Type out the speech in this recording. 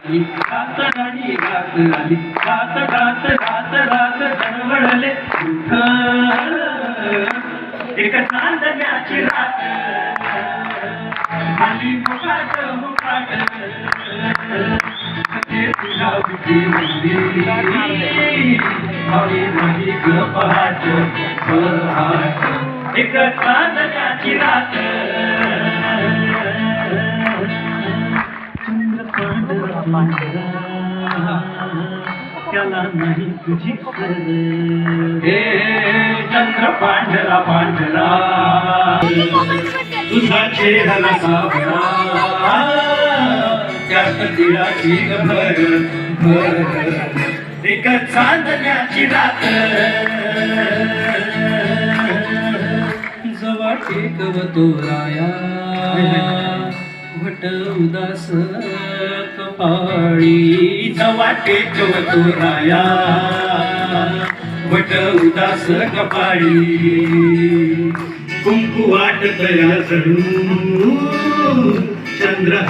रात राणी रात आली रात रात रात रात दरवळले एक चांदण्याची रात आली मुकाट मुकाट तुला विधी हवी नाही ग पहाट पहाट एक चांदण्याची रात त्याला नाही तुझी हे चंद्र पांढरा पांढरा तुझा चेहरा सावळा त्यात तिळाची भर भर एक चांदण्याची रात जवा टेकवतो राया वट उदास कपाळी जवा टेकवतो राया वट उदास कपाळी कुंकू वाटतया जणू चंद्र